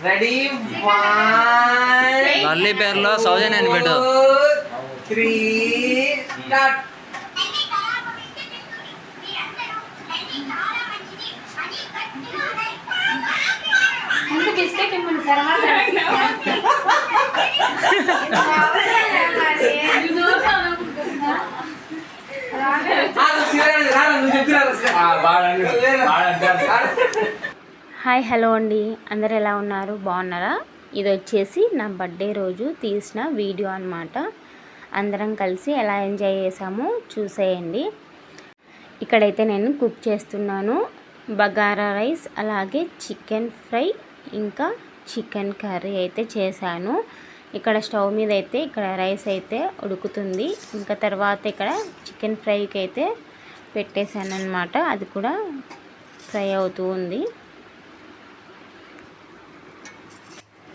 Ready Lalli పేరులో సౌజన్య అని పెట్టు. 3 స్టార్ట్. బిస్కెట్ ఇవ్వండి తర్వాత హాయ్ హలో అండి, అందరు ఎలా ఉన్నారు? బాగున్నారా? ఇది వచ్చేసి నా బర్త్డే రోజు తీసిన వీడియో అన్నమాట. అందరం కలిసి ఎలా ఎంజాయ్ చేసామో చూసేయండి. ఇక్కడైతే నేను కుక్ చేస్తున్నాను బగారా రైస్, అలాగే చికెన్ ఫ్రై, ఇంకా చికెన్ కర్రీ అయితే చేశాను. ఇక్కడ స్టవ్ మీద అయితే ఇక్కడ రైస్ అయితే ఉడుకుతుంది. ఇంకా తర్వాత ఇక్కడ చికెన్ ఫ్రైకి అయితే పెట్టేశాను అన్నమాట. అది కూడా ఫ్రై అవుతూ ఉంది.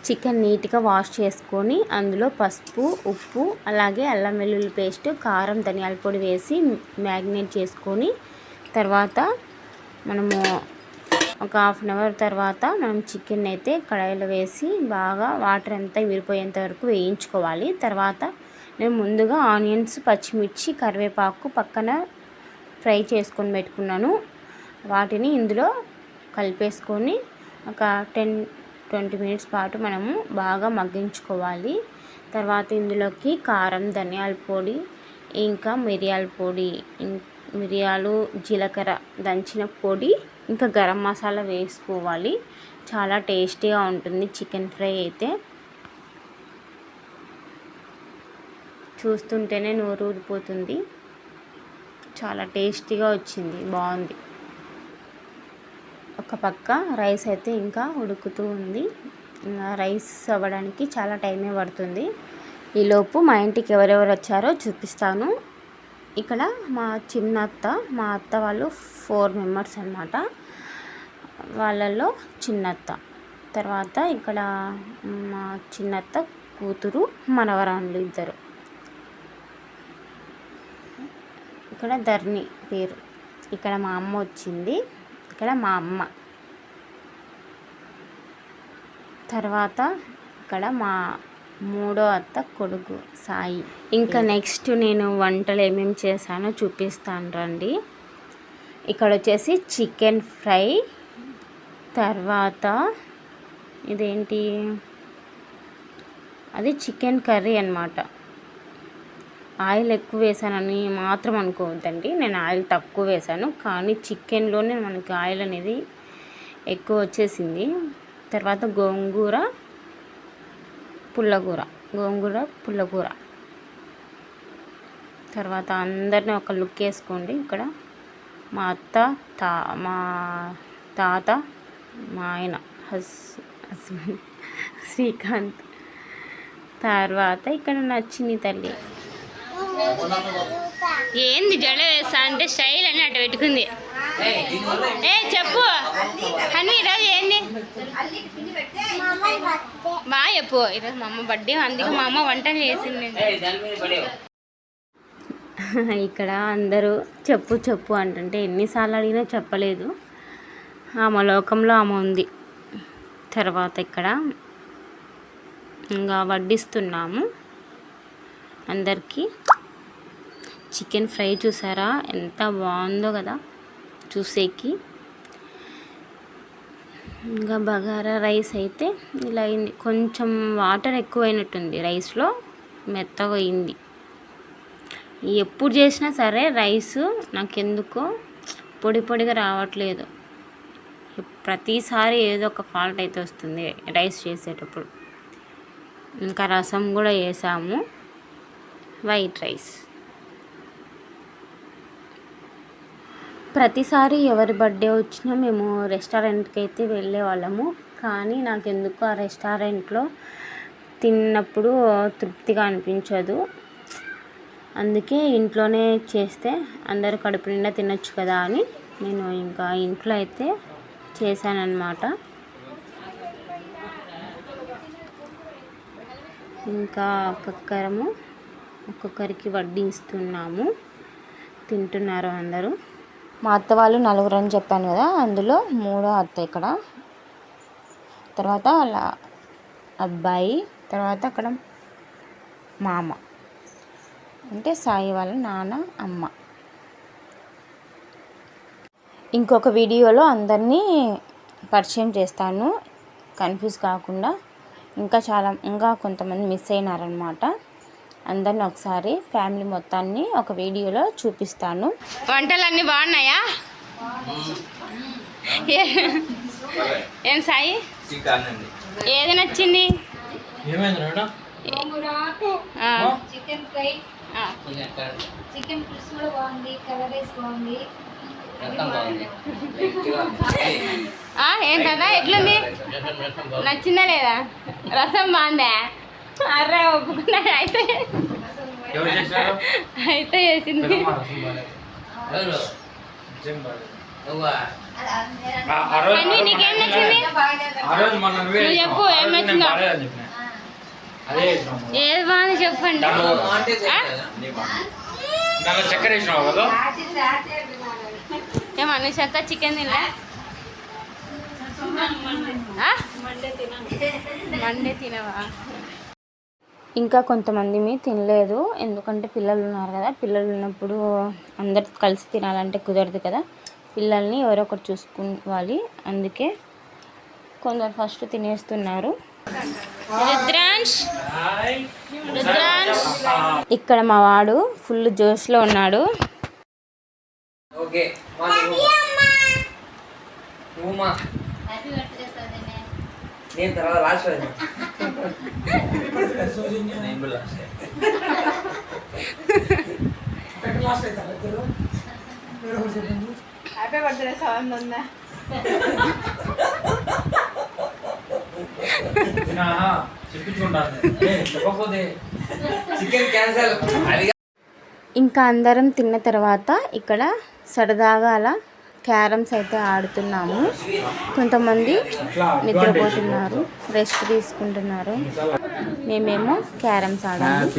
చికెన్ నీట్గా వాష్ చేసుకొని అందులో పసుపు, ఉప్పు, అలాగే అల్లం వెల్లుల్లి పేస్ట్, కారం, ధనియాల పొడి వేసి మ్యాగ్నేట్ చేసుకొని తర్వాత మనము ఒక హాఫ్ అన్ అవర్ తర్వాత మనం చికెన్ అయితే కడాయిలో వేసి బాగా వాటర్ అంతా విరిపోయేంత వరకు వేయించుకోవాలి. తర్వాత నేను ముందుగా ఆనియన్స్, పచ్చిమిర్చి, కరివేపాకు పక్కన ఫ్రై చేసుకొని పెట్టుకున్నాను. వాటిని ఇందులో కలిపేసుకొని ఒక 10-20 మినిట్స్ పాటు మనము బాగా మగ్గించుకోవాలి. తర్వాత ఇందులోకి కారం, ధనియాల పొడి, ఇంకా మిరియాల పొడి, మిరియాలు, జీలకర్ర దంచిన పొడి, ఇంకా గరం మసాలా వేసుకోవాలి. చాలా టేస్టీగా ఉంటుంది చికెన్ ఫ్రై అయితే. చూస్తుంటేనే నోరు ఊరిపోతుంది. చాలా టేస్టీగా వచ్చింది, బాగుంది. ఒక పక్క రైస్ అయితే ఇంకా ఉడుకుతూ ఉంది. రైస్ అవ్వడానికి చాలా టైమే పడుతుంది. ఈలోపు మా ఇంటికి ఎవరెవరు వచ్చారో చూపిస్తాను. ఇక్కడ మా మా అత్త వాళ్ళు 4 మెంబర్స్ అన్నమాట. వాళ్ళల్లో చిన్నత్త, తర్వాత ఇక్కడ మా చిన్నత్త కూతురు, మనవరాళ్ళు ఇద్దరు. ఇక్కడ ధర్ని పేరు. ఇక్కడ మా అమ్మ వచ్చింది. ఇక్కడ మా అమ్మ. తర్వాత ఇక్కడ మా 3వ అత్త కొడుకు సాయి. ఇంకా నెక్స్ట్ నేను వంటలు ఏమేమి చేశానో చూపిస్తాను రండి. ఇక్కడ వచ్చేసి చికెన్ ఫ్రై, తర్వాత ఇదేంటి, అది చికెన్ కర్రీ అన్నమాట. ఆయిల్ ఎక్కువ వేసానని మాత్రం అనుకోవద్దండి, నేను ఆయిల్ తక్కువ వేసాను, కానీ చికెన్లోనే మనకి ఆయిల్ అనేది ఎక్కువ వచ్చేసింది. తర్వాత గోంగూర పుల్లగూర. తర్వాత అందరినీ ఒక లుక్ వేసుకోండి. ఇక్కడ మా అత్త, మా తాత, మా ఆయన హస్బెండ్ శ్రీకాంత్. తర్వాత ఇక్కడ నచ్చింది తల్లి. ఏంది జడ వేస్తా అంటే స్టైల్ అని అటు పెట్టుకుంది. చెప్పు హన్వి, ఈరోజు ఏంది బాగా చెప్పు. ఈరోజు మా అమ్మ బర్త్డే, అందుకే మా అమ్మ వంటలు చేసింది. ఇక్కడ అందరూ చెప్పు చెప్పు అంటుంటే ఎన్నిసార్లు అడిగినా చెప్పలేదు. ఆమె లోకంలో ఆమె ఉంది. తర్వాత ఇక్కడ ఇంకా వడ్డిస్తున్నాము అందరికీ. చికెన్ ఫ్రై చూసారా ఎంత బాగుందో కదా చూసేకి. ఇంకా బగారా రైస్ అయితే ఇలా అయింది. కొంచెం వాటర్ ఎక్కువైనట్టుంది రైస్లో, మెత్తగా అయింది. ఎప్పుడు చేసినా సరే రైస్ నాకెందుకో పొడిగా రావట్లేదు. ప్రతిసారి ఏదో ఒక ఫాల్ట్ అయితే వస్తుంది రైస్ చేసేటప్పుడు. ఇంకా రసం కూడా వేసాము, వైట్ రైస్. ప్రతిసారి ఎవరి బర్త్డే వచ్చినా మేము రెస్టారెంట్కి అయితే వెళ్ళే వాళ్ళము, కానీ నాకు ఎందుకు ఆ రెస్టారెంట్లో తిన్నప్పుడు తృప్తిగా అనిపించదు. అందుకే ఇంట్లోనే చేస్తే అందరూ కడుపు నిండా తినొచ్చు కదా అని నేను ఇంకా ఇంట్లో అయితే చేశానన్నమాట. ఇంకా ఒక్కొక్కరికి వడ్డిస్తున్నాము, తింటున్నారు అందరూ. మా అత్త వాళ్ళు 4 అని చెప్పాను కదా, అందులో 3వ అత్త ఇక్కడ. తర్వాత వాళ్ళ అబ్బాయి, తర్వాత అక్కడ మామ అంటే సాయి వాళ్ళ నాన్న అమ్మ. ఇంకొక వీడియోలో అందరినీ పరిచయం చేస్తాను కన్ఫ్యూజ్ కాకుండా. ఇంకా కొంతమంది మిస్ అయినారనమాట. అందరిని ఒకసారి ఫ్యామిలీ మొత్తాన్ని ఒక వీడియోలో చూపిస్తాను. వంటలు అన్నీ బాగున్నాయా? ఏం సాయి ఏది నచ్చింది? చికెన్ ఫ్రై, చికెన్ పులుసు కూడా బాగుంది, కలర్ రైస్ బాగుంది. ఏంటదా ఎట్లుంది? నచ్చిందా లేదా? రసం బాగుందా? అర్రే ఒప్పుకున్నాడు. అయితే చేసింది. నీకేం నచ్చింది? నువ్వు చెప్పు, ఏం నచ్చిందో. ఏది బాగుంది చెప్పండి. ఏమన్నా చెత్త చికెన్ తినలే? మండే తినవా? ఇంకా కొంతమంది తినలేదు, ఎందుకంటే పిల్లలు ఉన్నారు కదా. పిల్లలు ఉన్నప్పుడు అందరు కలిసి తినాలంటే కుదరదు కదా. పిల్లల్ని ఎవరో ఒకరు చూసుకోవాలి, అందుకే కొందరు ఫస్ట్ తినేస్తున్నారు. ఇక్కడ మా వాడు ఫుల్ జోష్లో ఉన్నాడు. నేను తర్వాత లాస్ట్ హ్యాపీ బర్త్డే సౌండ్ ఉందా? ఇంకా అందరం తిన్న తర్వాత ఇక్కడ సరదాగా అలా క్యారమ్స్ అయితే ఆడుతున్నాము. కొంతమంది నిద్రపోతున్నారు, రెస్ట్ తీసుకుంటున్నారు. మేమేమో క్యారమ్స్ ఆడాము.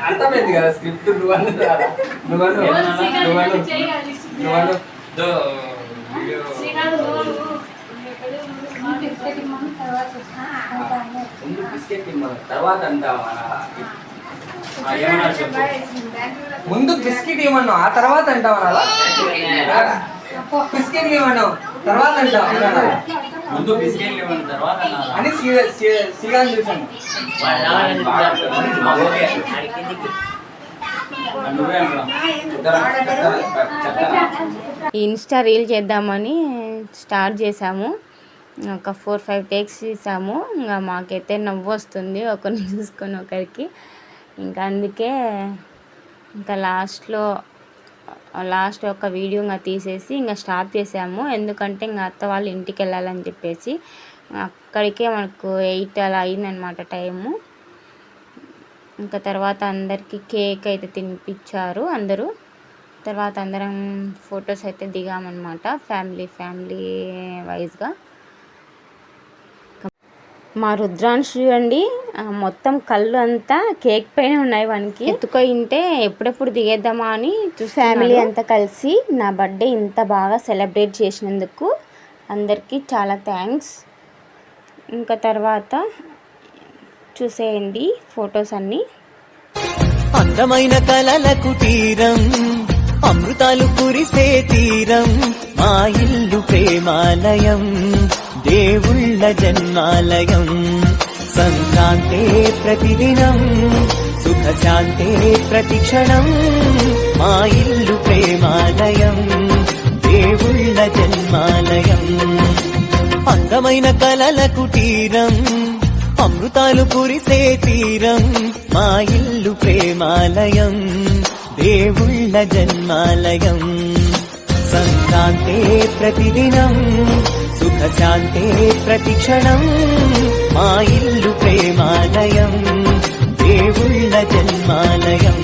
అర్థమైంది కదా స్క్రిప్ట్. ముందు బిస్కెట్ ఇవ్వను, ఆ తర్వాత అంటావా? బిస్కెట్ ఇవ్వను తర్వాత అంటావా ముందు బిస్కెట్ ఇవ్వను తర్వాత అని సిగాని చూసాను. ఇన్స్టా రీల్ చేద్దామని స్టార్ట్ చేసాము. ఒక 4-5 టేక్స్ చేసాము. ఇంకా మాకైతే నవ్వు వస్తుంది ఒకరిని చూసుకొని ఒకరికి. ఇంకా అందుకే ఇంకా లాస్ట్ ఒక వీడియో ఇంకా తీసేసి ఇంకా స్టాప్ చేసాము. ఎందుకంటే ఇంకా అత్త వాళ్ళ ఇంటికి వెళ్ళాలని చెప్పేసి అక్కడికే మనకు 8 అలా అయిందనమాట టైము. ఇంకా తర్వాత అందరికీ కేక్ అయితే తినిపించారు అందరూ. తర్వాత అందరం ఫొటోస్ అయితే దిగామన్నమాట ఫ్యామిలీ వైజ్గా. మా రుద్రాంశ్ చూడండి, మొత్తం కళ్ళు అంతా కేక్ పైన ఉన్నాయి. వానికి ఎత్తుకొయింటే ఎప్పుడెప్పుడు దిగేద్దామా అని ఫ్యామిలీ అంతా కలిసి నా బర్త్డే ఇంత బాగా సెలబ్రేట్ చేసినందుకు అందరికీ చాలా థ్యాంక్స్. ఇంకా తర్వాత చూసేయండి ఫొటోస్ అన్నీ. అందమైన కలలకు తీరం, అమృతాలు కురిసే తీరం, మా ఇల్లు ప్రేమాలయం, దేవుళ్ళ జన్మాలయం. సంక్రాంతే ప్రతిదినం, సుఖశాంతే ప్రతిక్షణం, మా ఇల్లు ప్రేమాలయం, దేవుళ్ళ జన్మాలయం. అందమైన కలలకు తీరం, అమృతాలు కురిసే తీరం, మా ఇల్లు ప్రేమాలయం, దేవుళ్ళ జన్మాలయం. సంక్రాంతే ప్రతిదినం సుఖ శాంతే ప్రతిక్షణం మా ఇల్లు ప్రేమాలయం దేవుళ్ళ జన్మాలయం